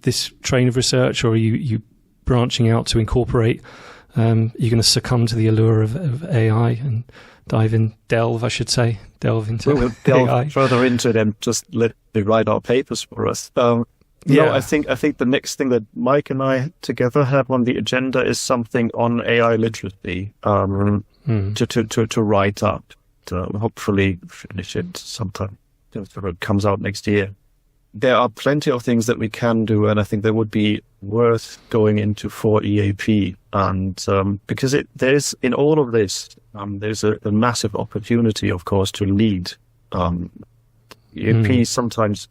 this train of research, or are you branching out to incorporate? You're going to succumb to the allure of AI and delve into we'll delve AI further into it and just let they write our papers for us. No, I think the next thing that Mike and I together have on the agenda is something on AI literacy to write up. To hopefully finish it sometime. It comes out next year. There are plenty of things that we can do, and I think they would be worth going into for EAP. And because there's in all of this, there's a massive opportunity, of course, to lead. EAP sometimes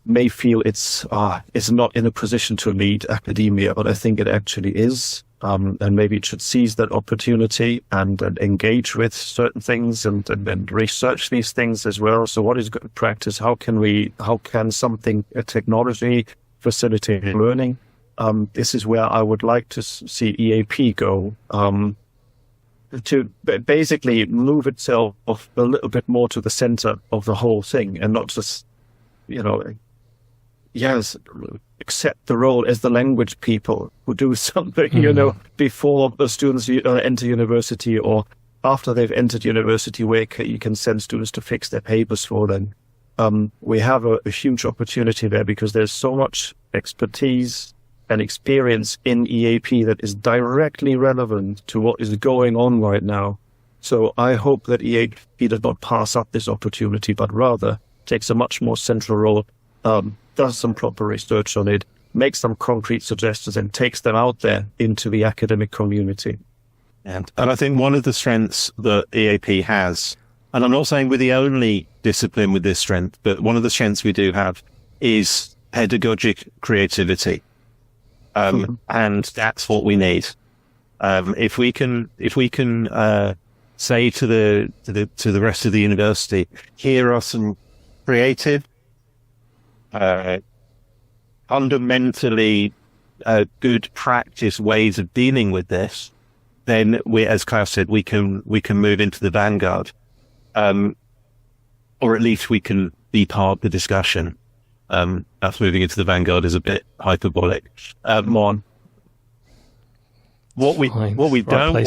may feel it's not in a position to lead academia, but I think it actually is. And maybe it should seize that opportunity and engage with certain things and research these things as well. So what is good practice? How can a technology facilitate learning? This is where I would like to see EAP go, to basically move itself a little bit more to the center of the whole thing and not just, accept the role as the language people who do something, before the students enter university or after they've entered university, where you can send students to fix their papers for them. We have a huge opportunity there because there's so much expertise and experience in EAP that is directly relevant to what is going on right now. So I hope that EAP does not pass up this opportunity, but rather takes a much more central role, does some proper research on it, makes some concrete suggestions, and takes them out there into the academic community. And I think one of the strengths that EAP has, and I'm not saying we're the only discipline with this strength, but one of the strengths we do have is pedagogic creativity. And that's what we need. If we can say to the rest of the university, here are some creative, fundamentally good practice ways of dealing with this, then we, as Klaus said, we can move into the vanguard, or at least we can be part of the discussion. Us moving into the vanguard is a bit hyperbolic. What we don't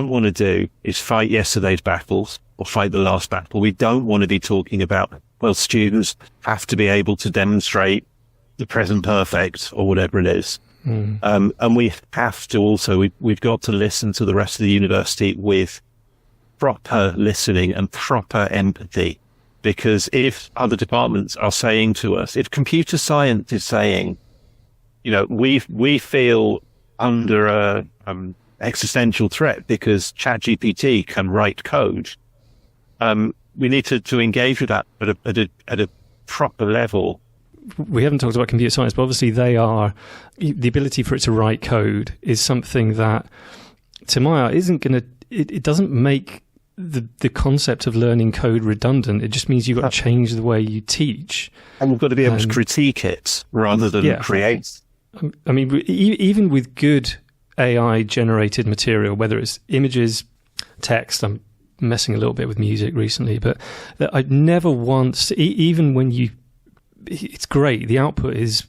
want to do is fight yesterday's battles or fight the last battle. We don't want to be talking about, well, students have to be able to demonstrate the present perfect or whatever it is. And we have to also, we've got to listen to the rest of the university with proper listening and proper empathy. Because if other departments are saying to us, if computer science is saying, we feel under a existential threat because ChatGPT can write code, we need to engage with that at a proper level. We haven't talked about computer science, but obviously the ability for it to write code is something that, to my eye, it doesn't make the concept of learning code redundant. It just means you've got to change the way you teach. And we've got to be able to critique it rather than create. I mean, even with good AI-generated material, whether it's images, text, I'm messing a little bit with music recently, but that I'd never once, even when it's great, the output is,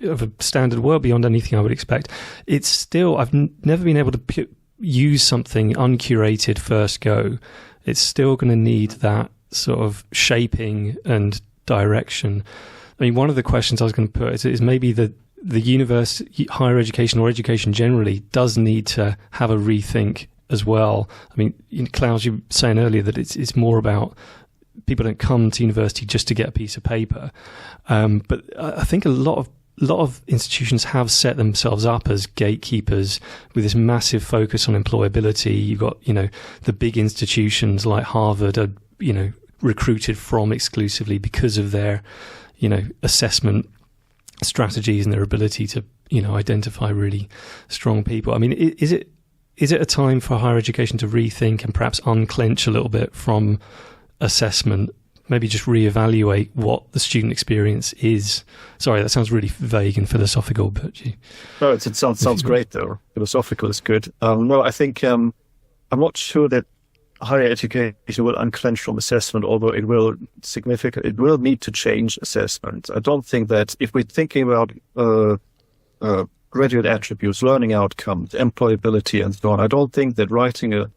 of a standard well beyond anything I would expect. It's still, I've never been able to use something uncurated first go. It's still going to need that sort of shaping and direction. I mean, one of the questions I was going to put is maybe the university, higher education or education generally does need to have a rethink as well. I mean, Klaus, you were saying earlier that it's more about people don't come to university just to get a piece of paper. But I think a lot of institutions have set themselves up as gatekeepers with this massive focus on employability. You've got, the big institutions like Harvard are, recruited from exclusively because of their, assessment strategies and their ability to, identify really strong people. I mean, is it a time for higher education to rethink and perhaps unclench a little bit from assessment? Maybe just reevaluate what the student experience is. Sorry, that sounds really vague and philosophical, but no, it sounds great though. Philosophical is good. No, I think I'm not sure that higher education will unclench from assessment, although it will need to change assessment. I don't think that if we're thinking about graduate attributes, learning outcomes, employability, and so on, I don't think that writing a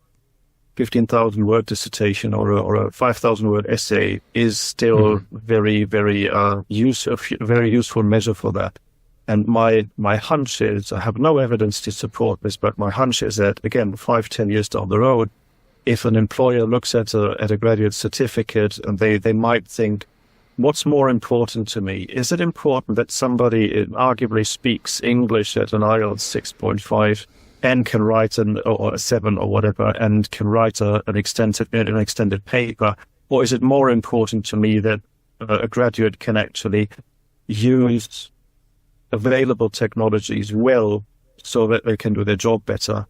15,000 word dissertation or a 5,000 word essay is still very, very useful measure for that. And my hunch is, I have no evidence to support this, but my hunch is that, again, 5-10 years down the road, if an employer looks at a graduate certificate and they might think, what's more important to me? Is it important that somebody arguably speaks English at an IELTS 6.5 and can write or a 7 or whatever, and can write an extended paper? Or is it more important to me that a graduate can actually use available technologies well so that they can do their job better?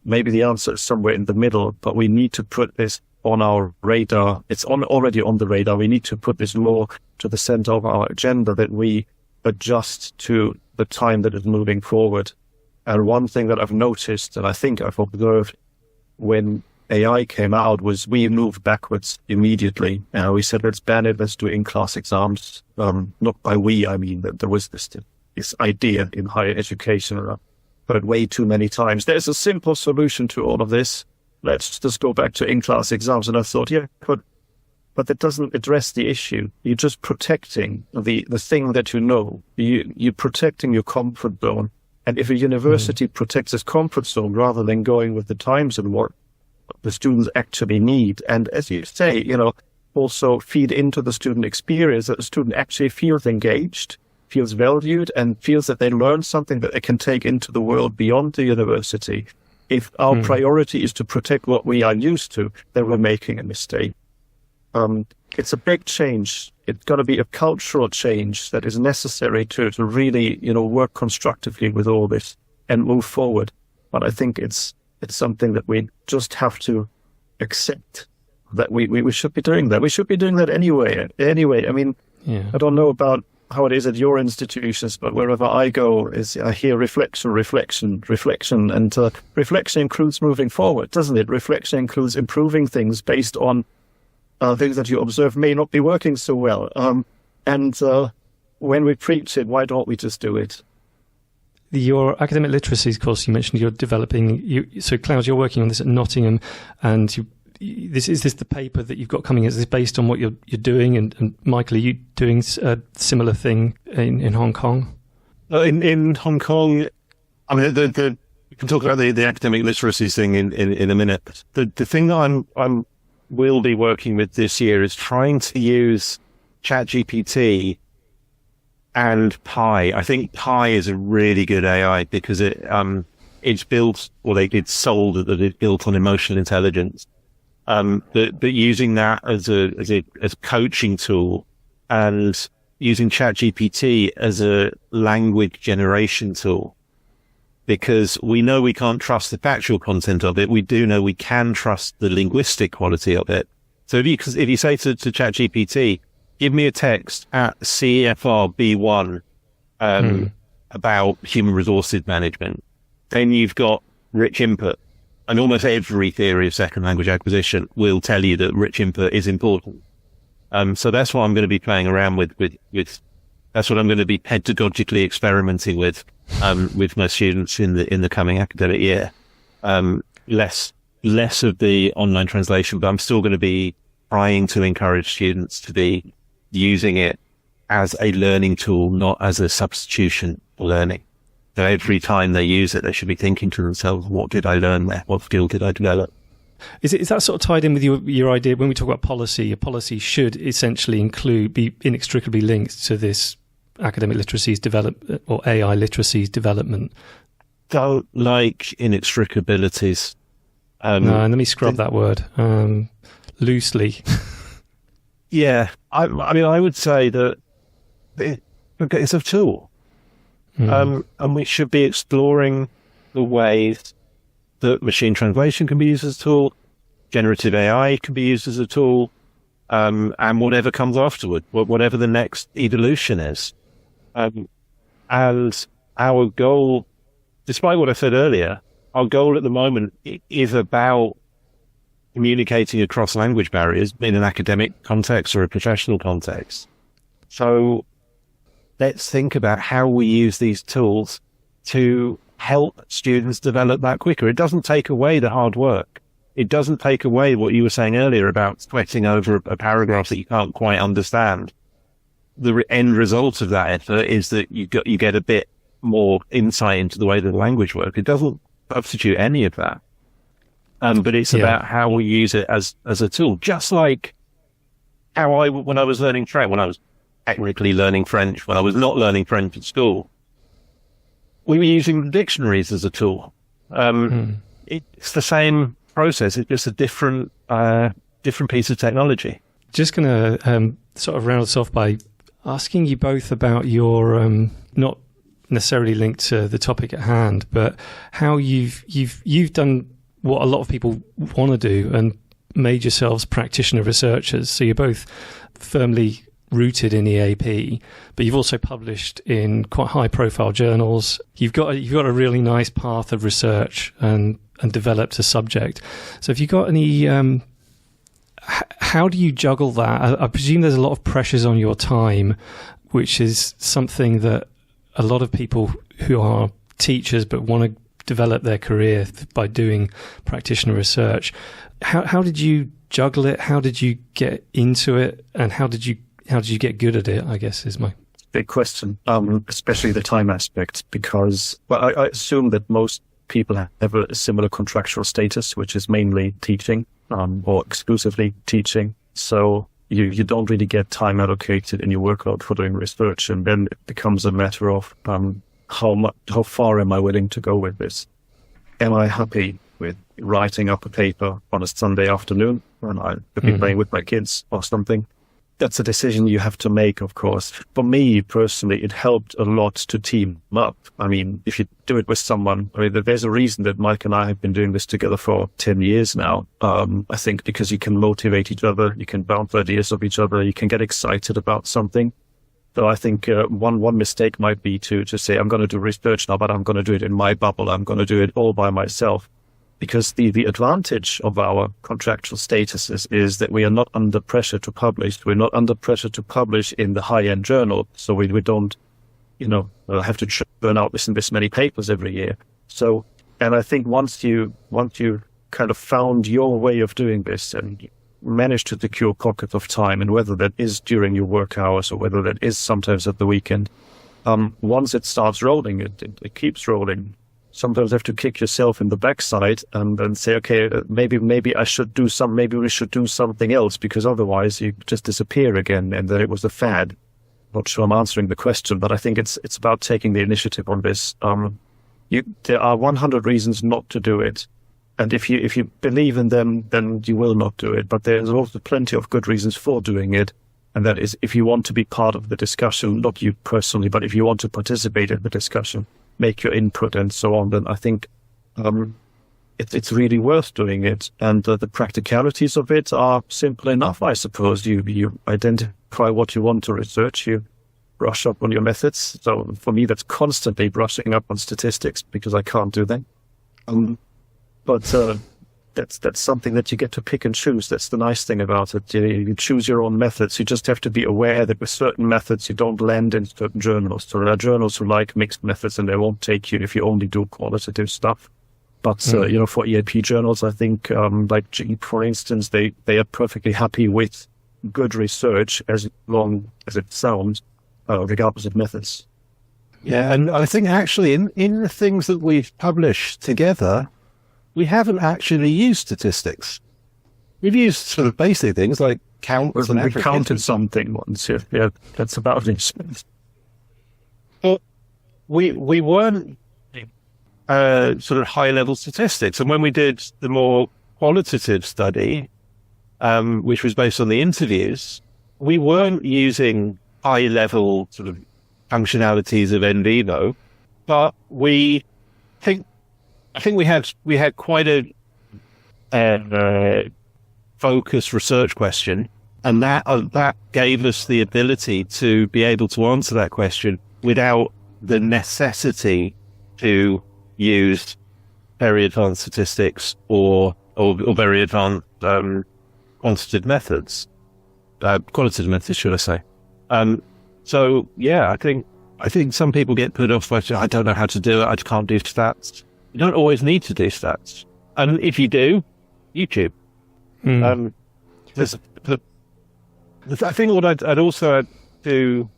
Maybe the answer is somewhere in the middle, but we need to put this on our radar. It's already on the radar. We need to put this more to the center of our agenda, that we adjust to the time that is moving forward. And one thing that I've noticed, and I think I've observed when AI came out, was we moved backwards immediately. We said, let's ban it, let's do in-class exams. Not by we, I mean that there was this idea in higher education, and I've heard way too many times, there's a simple solution to all of this. Let's just go back to in-class exams. And I thought, yeah, but that doesn't address the issue. You're just protecting the thing that you're protecting your comfort zone. And if a university protects its comfort zone rather than going with the times and what the students actually need, and as you say, also feed into the student experience, that the student actually feels engaged, feels valued, and feels that they learn something that they can take into the world beyond the university. If our priority is to protect what we are used to, then we're making a mistake. It's a big change. It's got to be a cultural change that is necessary to really, work constructively with all this and move forward. But I think it's It's something that we just have to accept that we should be doing that. We should be doing that anyway. I mean, I don't know about how it is at your institutions, but wherever I go, I hear reflection, and reflection includes moving forward, doesn't it? Reflection includes improving things based on things that you observe may not be working so well. And when we preach it, why don't we just do it? Your academic literacies course, you mentioned you're developing. So, Klaus, you're working on this at Nottingham, and is this the paper that you've got coming? Is this based on what you're doing? And Michael, are you doing a similar thing in Hong Kong? In Hong Kong, I mean, we can talk about the academic literacy thing in a minute. The thing that I will be working with this year is trying to use ChatGPT and Pi. I think Pi is a really good AI because it's built, or it's sold that it's built on emotional intelligence. But using that as a coaching tool, and using ChatGPT as a language generation tool, because we know we can't trust the factual content of it. We do know we can trust the linguistic quality of it. So if you say to ChatGPT, give me a text at CFR B1 about human resources management, then you've got rich input. And almost every theory of second language acquisition will tell you that rich input is important. So that's what I'm going to be playing around with. That's what I'm going to be pedagogically experimenting with my students in the coming academic year. Less of the online translation, but I'm still going to be trying to encourage students to be using it as a learning tool, not as a substitution for learning. So every time they use it, they should be thinking to themselves, what did I learn there? What skill did I develop? Is that sort of tied in with your idea when we talk about policy? A policy should essentially be inextricably linked to this academic literacies development or AI literacies development? Don't like inextricabilities. No, and let me scrub that word loosely. Yeah, I mean, I would say that it's a tool. And we should be exploring the ways that machine translation can be used as a tool, generative AI can be used as a tool, and whatever comes afterward, whatever the next evolution is. And our goal, despite what I said earlier, our goal at the moment is about communicating across language barriers in an academic context or a professional context. So let's think about how we use these tools to help students develop that quicker. It doesn't take away the hard work. It doesn't take away what you were saying earlier about sweating over a paragraph that you can't quite understand. The end result of that effort is that you get a bit more insight into the way that the language works. It doesn't substitute any of that. But it's about how we use it as a tool. Just like how when I was learning French, when I was technically learning French, when I was not learning French at school, we were using dictionaries as a tool. It's the same process. It's just a different piece of technology. Just going to sort of round us off by asking you both about your not necessarily linked to the topic at hand, but how you've done what a lot of people want to do and made yourselves practitioner researchers. So you're both firmly rooted in EAP, but you've also published in quite high-profile journals. You've got a really nice path of research and developed a subject. So have you got any? How do you juggle that? I presume there's a lot of pressures on your time, which is something that a lot of people who are teachers but want to develop their career by doing practitioner research. How did you juggle it? How did you get into it? And how did you get good at it, I guess, is my big question, especially the time aspect, because I assume that most people have a similar contractual status, which is mainly teaching or exclusively teaching. So you don't really get time allocated in your workload for doing research. And then it becomes a matter of how far am I willing to go with this? Am I happy with writing up a paper on a Sunday afternoon when I could be playing with my kids or something? that's a decision you have to make, of course. For me personally, it helped a lot to team up. I mean, if you do it with someone, I mean, there's a reason that Mike and I have been doing this together for 10 years now. I think because you can motivate each other, you can bounce ideas off each other, you can get excited about something. So I think one mistake might be to say, I'm going to do research now, but I'm going to do it in my bubble. I'm going to do it all by myself. Because the advantage of our contractual status is that we are not under pressure to publish. We're not under pressure to publish in the high-end journal. So we don't, have to churn out this many papers every year. So, and I think once you kind of found your way of doing this and managed to secure pockets of time, and whether that is during your work hours or whether that is sometimes at the weekend, once it starts rolling, it keeps rolling. Sometimes you have to kick yourself in the backside and then say, okay, maybe we should do something else, because otherwise you just disappear again. And then it was a fad. Not sure I'm answering the question, but I think it's about taking the initiative on this. There are 100 reasons not to do it. And if you believe in them, then you will not do it. But there's also plenty of good reasons for doing it. And that is, if you want to be part of the discussion, not you personally, but if you want to participate in the discussion, make your input and so on, then I think it's really worth doing it. And the practicalities of it are simple enough, I suppose. You identify what you want to research, you brush up on your methods. So for me, that's constantly brushing up on statistics, because I can't do that. But that's something that you get to pick and choose. That's the nice thing about it. You choose your own methods. You just have to be aware that with certain methods, you don't land in certain journals. So there are journals who like mixed methods, and they won't take you if you only do qualitative stuff. But, for EAP journals, I think, like GEAP, for instance, they are perfectly happy with good research as long as it sounds, regardless of methods. Yeah, and I think actually in the things that we've published together, we haven't actually used statistics. We've used sort of basic things like counts. We counted something once. Yeah, that's about it. But we weren't sort of high-level statistics. And when we did the more qualitative study, which was based on the interviews, we weren't using high-level sort of functionalities of in vivo, but I think we had quite a focused research question, and that gave us the ability to be able to answer that question without the necessity to use very advanced statistics or very advanced qualitative methods, should I say? So yeah, I think some people get put off by saying, I don't know how to do it. I can't do stats. You don't always need to do stats. And if you do, YouTube. I think what I'd also add to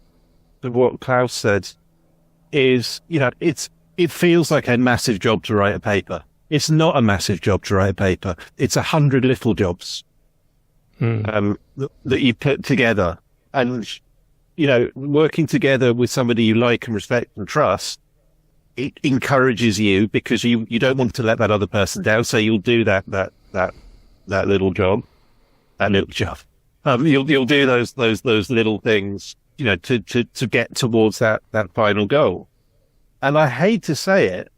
what Klaus said is, it feels like a massive job to write a paper. It's not a massive job to write a paper. It's 100 little jobs that you put together. And, working together with somebody you like and respect and trust, it encourages you, because you don't want to let that other person down. So you'll do that little job, You'll do those little things, to get towards that final goal. And I hate to say it,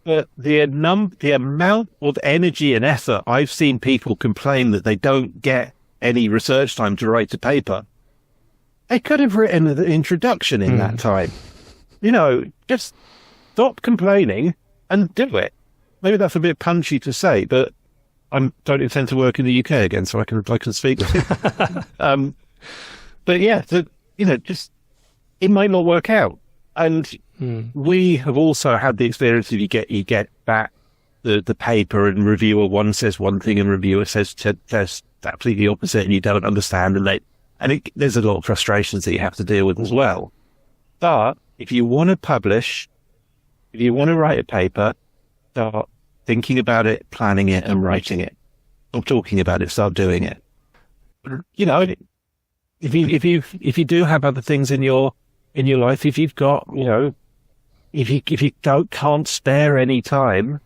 but the amount of energy and effort I've seen people complain that they don't get any research time to write a paper. They could have written the introduction in that time. Just stop complaining and do it. Maybe that's a bit punchy to say, but I don't intend to work in the UK again, so I can speak. But yeah, just it might not work out. And we have also had the experience of you get back the paper, and reviewer one says one thing and reviewer says absolutely the opposite, and you don't understand, and there's a lot of frustrations that you have to deal with as well. But if you want to publish, if you want to write a paper, start thinking about it, planning it, and writing it. Stop talking about it, start doing it. If you do have other things in your life, if you've got, if you can't spare any time.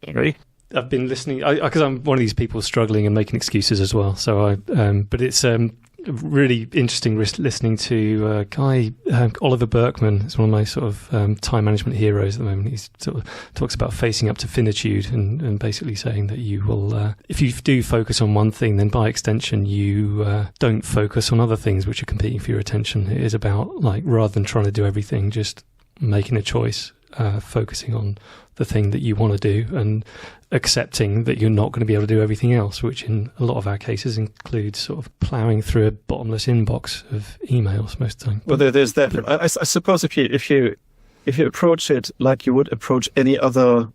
Sorry. I've been listening because I'm one of these people struggling and making excuses as well. So but it's really interesting listening to a guy, Oliver Berkman. It's one of my sort of time management heroes at the moment. He sort of talks about facing up to finitude and basically saying that you will, if you do focus on one thing, then by extension you don't focus on other things which are competing for your attention. It is about, like, rather than trying to do everything, just making a choice, focusing on the thing that you want to do and accepting that you're not going to be able to do everything else, which in a lot of our cases includes sort of ploughing through a bottomless inbox of emails most of the time. Well, there's that. I suppose if you approach it like you would approach any other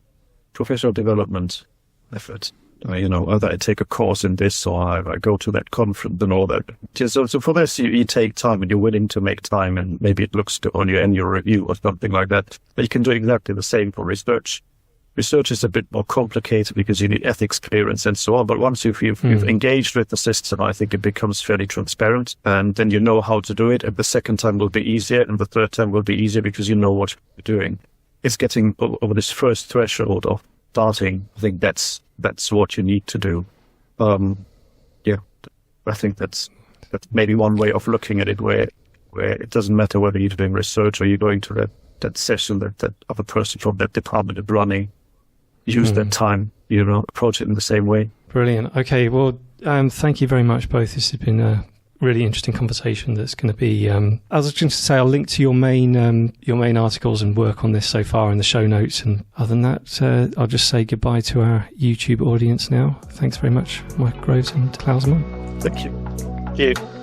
professional development effort, either I take a course in this or I go to that conference and all that. So for this, you take time and you're willing to make time, and maybe it looks good on your annual review or something like that. But you can do exactly the same for research. Research is a bit more complicated because you need ethics clearance and so on. But once you've engaged with the system, I think it becomes fairly transparent, and then you know how to do it. And the second time will be easier, and the third time will be easier because you know what you're doing. It's getting over this first threshold of starting. I think that's what you need to do. I think that's maybe one way of looking at it, where it doesn't matter whether you're doing research or you're going to that session that other person from that department is running. Use that time, approach it in the same way. Brilliant. Okay, well, thank you very much, both. This has been a really interesting conversation that's going to be... I was just going to say, I'll link to your main articles and work on this so far in the show notes. And other than that, I'll just say goodbye to our YouTube audience now. Thanks very much, Mike Groves and Klaus Mundt. Thank you. Thank you.